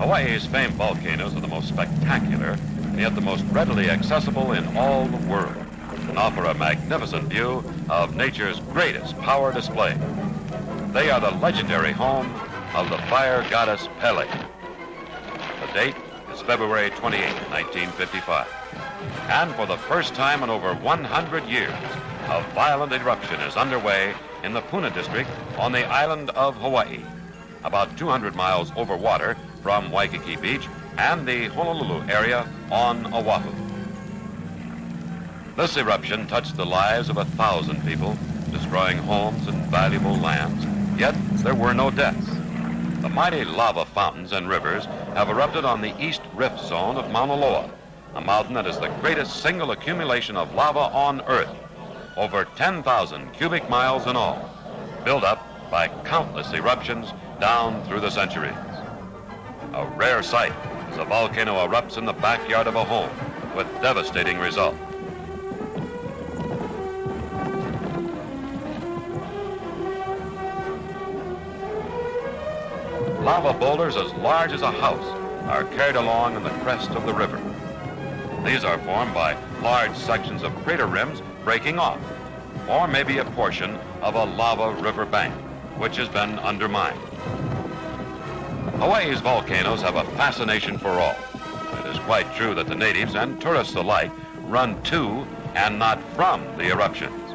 Hawaii's famed volcanoes are the most spectacular and yet the most readily accessible in all the world and offer a magnificent view of nature's greatest power display. They are the legendary home of the fire goddess Pele. The date is February 28, 1955. And for the first time in over 100 years, a violent eruption is underway in the Puna district on the island of Hawaii, about 200 miles over water from Waikiki Beach and the Honolulu area on Oahu. This eruption touched the lives of 1,000 people, destroying homes and valuable lands, yet there were no deaths. The mighty lava fountains and rivers have erupted on the East Rift Zone of Mauna Loa, a mountain that is the greatest single accumulation of lava on Earth, over 10,000 cubic miles in all, built up by countless eruptions down through the centuries. A rare sight as a volcano erupts in the backyard of a home with devastating results. Lava boulders as large as a house are carried along in the crest of the river. These are formed by large sections of crater rims breaking off, or maybe a portion of a lava river bank, which has been undermined. Hawaii's volcanoes have a fascination for all. It is quite true that the natives and tourists alike run to and not from the eruptions.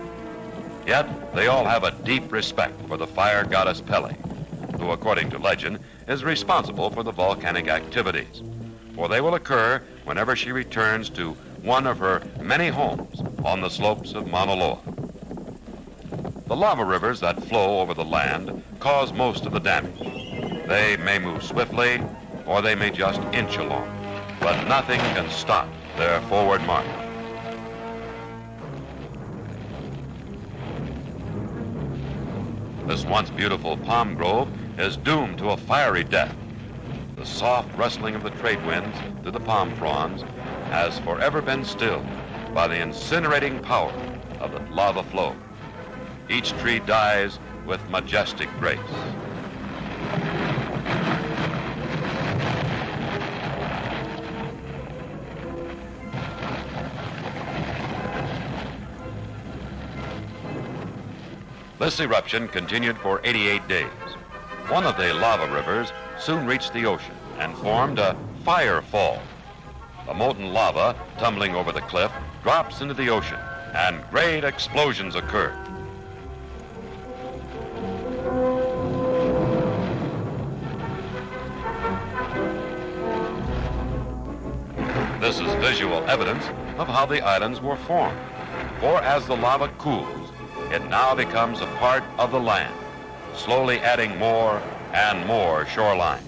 Yet they all have a deep respect for the fire goddess Pele, who, according to legend, is responsible for the volcanic activities, for they will occur whenever she returns to one of her many homes on the slopes of Mauna Loa. The lava rivers that flow over the land cause most of the damage. They may move swiftly, or they may just inch along, but nothing can stop their forward march. This once beautiful palm grove is doomed to a fiery death. The soft rustling of the trade winds through the palm fronds has forever been stilled by the incinerating power of the lava flow. Each tree dies with majestic grace. This eruption continued for 88 days. One of the lava rivers soon reached the ocean and formed a fire fall. The molten lava, tumbling over the cliff, drops into the ocean, and great explosions occur. This is visual evidence of how the islands were formed, for as the lava cools, it now becomes a part of the land, slowly adding more and more shoreline.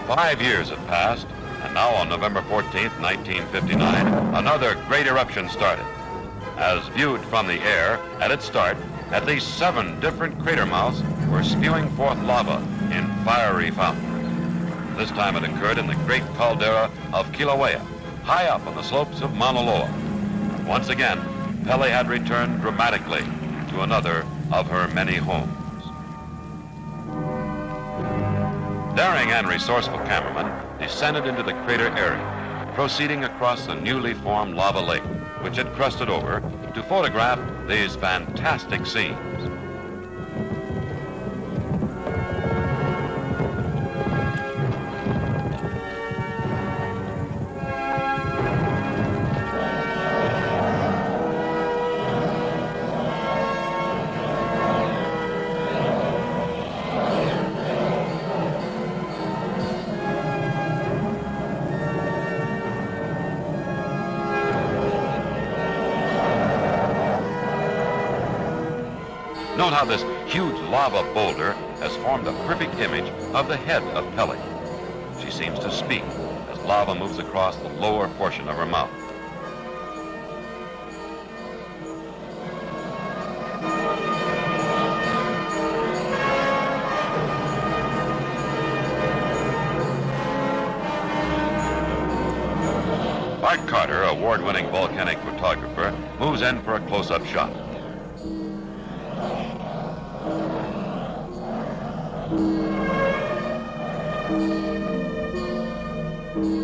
Five years have passed, and now on November 14th, 1959, another great eruption started. As viewed from the air at its start, at least 7 different crater mouths were spewing forth lava in fiery fountains. This time it occurred in the great caldera of Kilauea, high up on the slopes of Mauna Loa. Once again, Pele had returned dramatically to another of her many homes. Daring and resourceful cameramen descended into the crater area, proceeding across the newly formed lava lake, which had crusted over, to photograph these fantastic scenes. Note how this huge lava boulder has formed a perfect image of the head of Pele. She seems to speak as lava moves across the lower portion of her mouth. Art Carter, award-winning volcanic photographer, moves in for a close-up shot.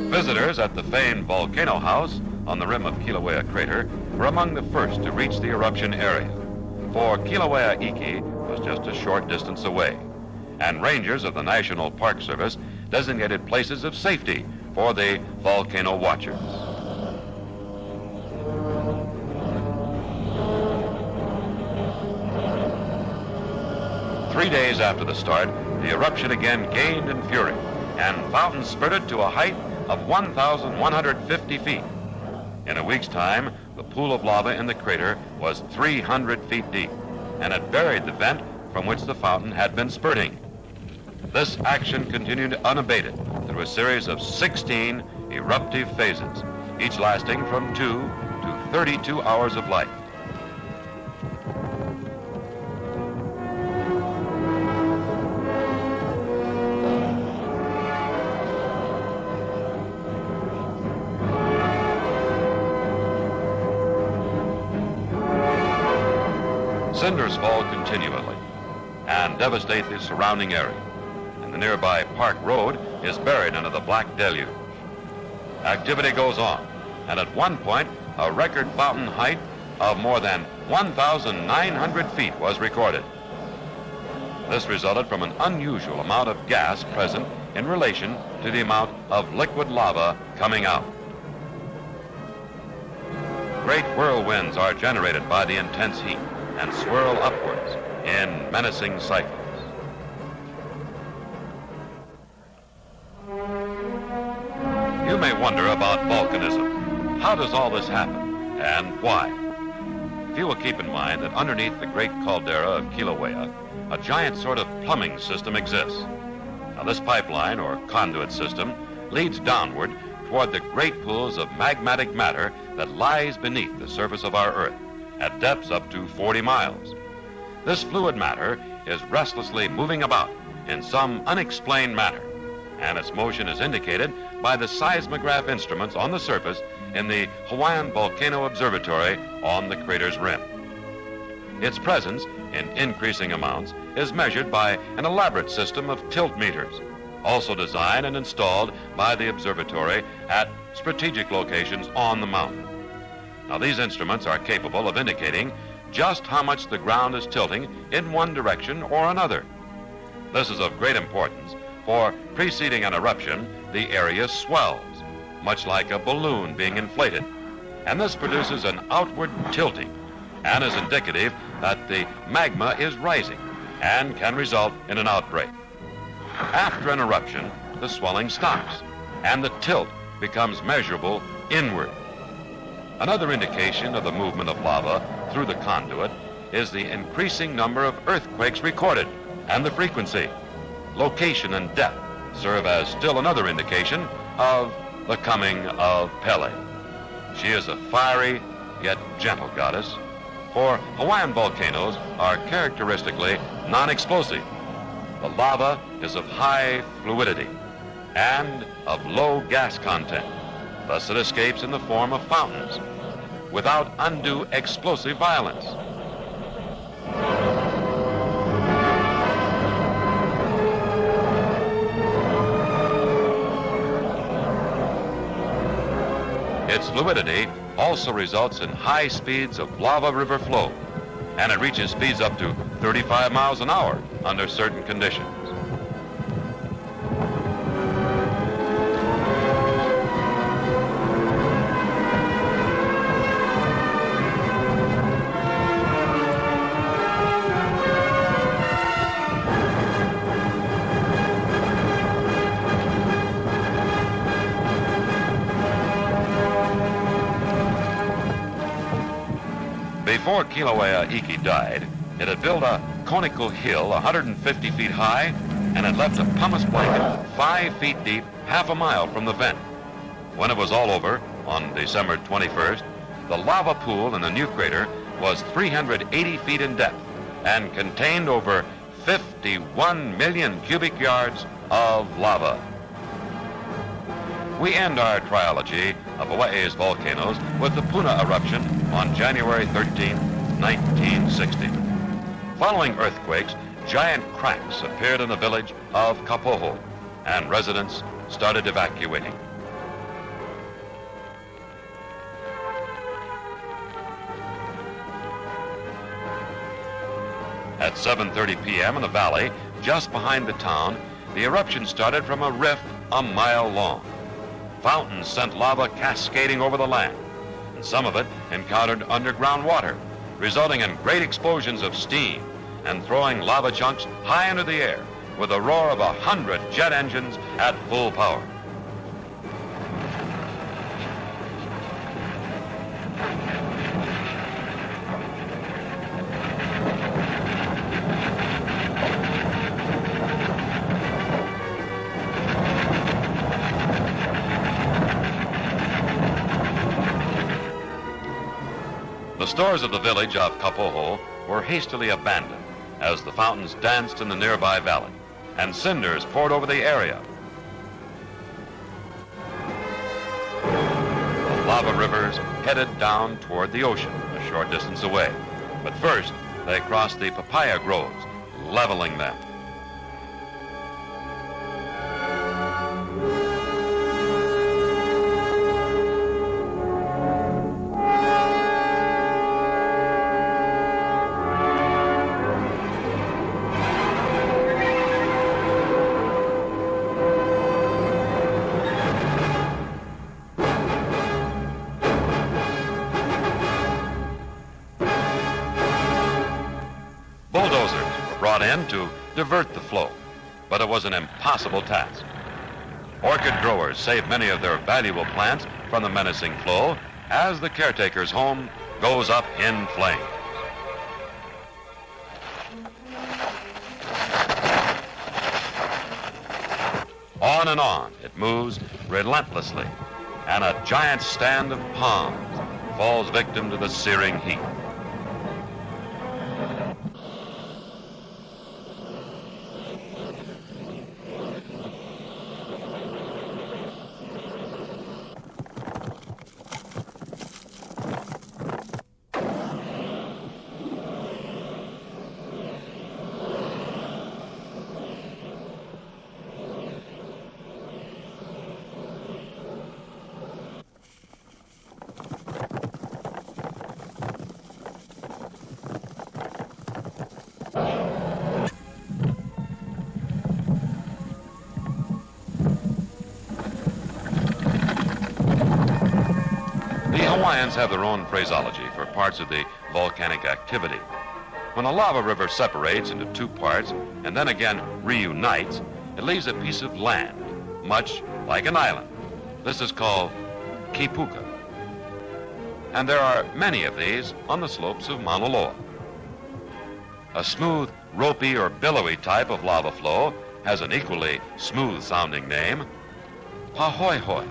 Visitors at the famed Volcano House on the rim of Kilauea crater were among the first to reach the eruption area, for Kilauea Iki was just a short distance away, and rangers of the National Park Service designated places of safety for the volcano watchers. Three days after the start, the eruption again gained in fury, and fountains spurted to a height of 1,150 feet. In a week's time, the pool of lava in the crater was 300 feet deep, and it buried the vent from which the fountain had been spurting. This action continued unabated through a series of 16 eruptive phases, each lasting from 2 to 32 hours of life. Cinders fall continually and devastate the surrounding area, and the nearby Park Road is buried under the black deluge. Activity goes on, and at one point, a record fountain height of more than 1,900 feet was recorded. This resulted from an unusual amount of gas present in relation to the amount of liquid lava coming out. Great whirlwinds are generated by the intense heat and swirl upwards in menacing cycles. You may wonder about volcanism. How does all this happen, and why? If you will keep in mind that underneath the great caldera of Kilauea, a giant sort of plumbing system exists. Now, this pipeline, or conduit system, leads downward toward the great pools of magmatic matter that lies beneath the surface of our Earth, at depths up to 40 miles. This fluid matter is restlessly moving about in some unexplained manner, and its motion is indicated by the seismograph instruments on the surface in the Hawaiian Volcano Observatory on the crater's rim. Its presence, in increasing amounts, is measured by an elaborate system of tilt meters, also designed and installed by the observatory at strategic locations on the mountain. Now, these instruments are capable of indicating just how much the ground is tilting in one direction or another. This is of great importance, for preceding an eruption, the area swells, much like a balloon being inflated, and this produces an outward tilting and is indicative that the magma is rising and can result in an outbreak. After an eruption, the swelling stops and the tilt becomes measurable inward. Another indication of the movement of lava through the conduit is the increasing number of earthquakes recorded and the frequency. Location and depth serve as still another indication of the coming of Pele. She is a fiery yet gentle goddess, for Hawaiian volcanoes are characteristically non-explosive. The lava is of high fluidity and of low gas content. Thus it escapes in the form of fountains without undue explosive violence. Its fluidity also results in high speeds of lava river flow, and it reaches speeds up to 35 miles an hour under certain conditions. Before Kilauea Iki died, it had built a conical hill 150 feet high and had left a pumice blanket 5 feet deep, half a mile from the vent. When it was all over, on December 21st, the lava pool in the new crater was 380 feet in depth and contained over 51 million cubic yards of lava. We end our trilogy of Hawaii's volcanoes with the Puna eruption on January 13, 1960. Following earthquakes, giant cracks appeared in the village of Kapoho, and residents started evacuating. At 7:30 p.m. in the valley, just behind the town, the eruption started from a rift a mile long. Fountains sent lava cascading over the land, and some of it encountered underground water, resulting in great explosions of steam and throwing lava chunks high into the air with a roar of 100 jet engines at full power. The stores of the village of Kapoho were hastily abandoned as the fountains danced in the nearby valley, and cinders poured over the area. The lava rivers headed down toward the ocean a short distance away, but first they crossed the papaya groves, leveling them. Bulldozers were brought in to divert the flow, but it was an impossible task. Orchid growers saved many of their valuable plants from the menacing flow as the caretaker's home goes up in flames. On and on it moves relentlessly, and a giant stand of palms falls victim to the searing heat. Hawaiians have their own phraseology for parts of the volcanic activity. When a lava river separates into two parts and then again reunites, it leaves a piece of land, much like an island. This is called kipuka. And there are many of these on the slopes of Mauna Loa. A smooth, ropey or billowy type of lava flow has an equally smooth-sounding name, pahoehoe.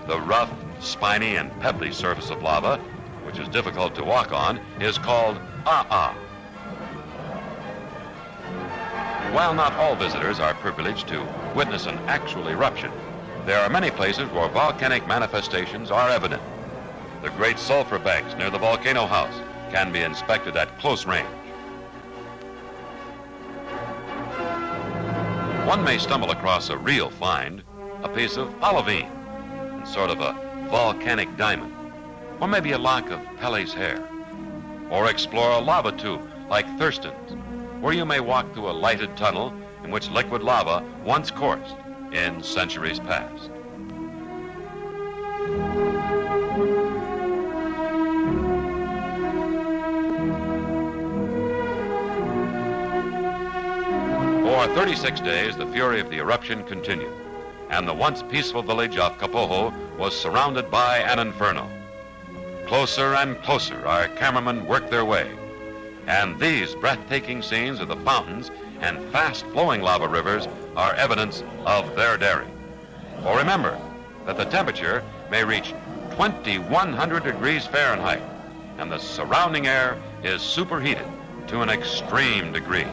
The rough, spiny and pebbly surface of lava, which is difficult to walk on, is called a'a. While not all visitors are privileged to witness an actual eruption, there are many places where volcanic manifestations are evident. The great sulfur banks near the Volcano House can be inspected at close range. One may stumble across a real find, a piece of olivine, sort of a volcanic diamond, or maybe a lock of Pele's hair, or explore a lava tube like Thurston's, where you may walk through a lighted tunnel in which liquid lava once coursed in centuries past. For 36 days, the fury of the eruption continued, and the once peaceful village of Kapoho was surrounded by an inferno. Closer and closer our cameramen worked their way, and these breathtaking scenes of the fountains and fast-flowing lava rivers are evidence of their daring. For remember that the temperature may reach 2,100 degrees Fahrenheit, and the surrounding air is superheated to an extreme degree.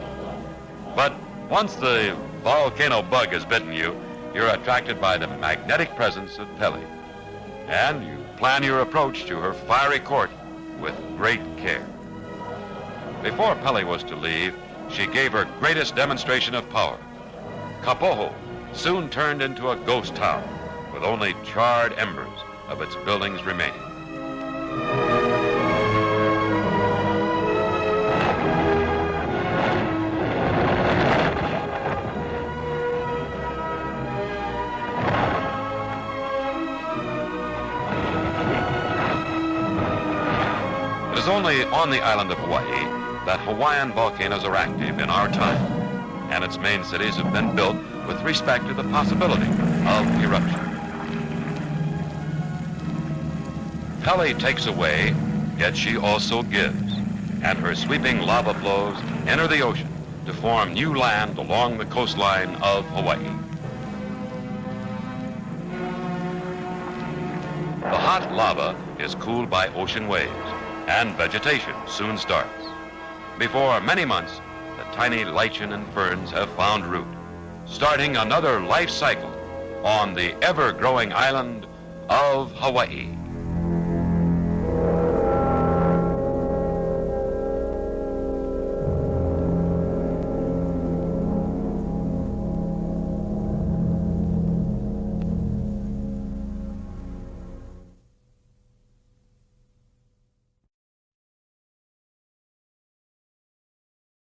But once the volcano bug has bitten you, you're attracted by the magnetic presence of Pele, and you plan your approach to her fiery court with great care. Before Pele was to leave, she gave her greatest demonstration of power. Kapoho soon turned into a ghost town with only charred embers of its buildings remaining. It is only on the island of Hawaii that Hawaiian volcanoes are active in our time, and its main cities have been built with respect to the possibility of eruption. Pele takes away, yet she also gives, and her sweeping lava flows enter the ocean to form new land along the coastline of Hawaii. The hot lava is cooled by ocean waves, and vegetation soon starts. Before many months, the tiny lichen and ferns have found root, starting another life cycle on the ever-growing island of Hawaii.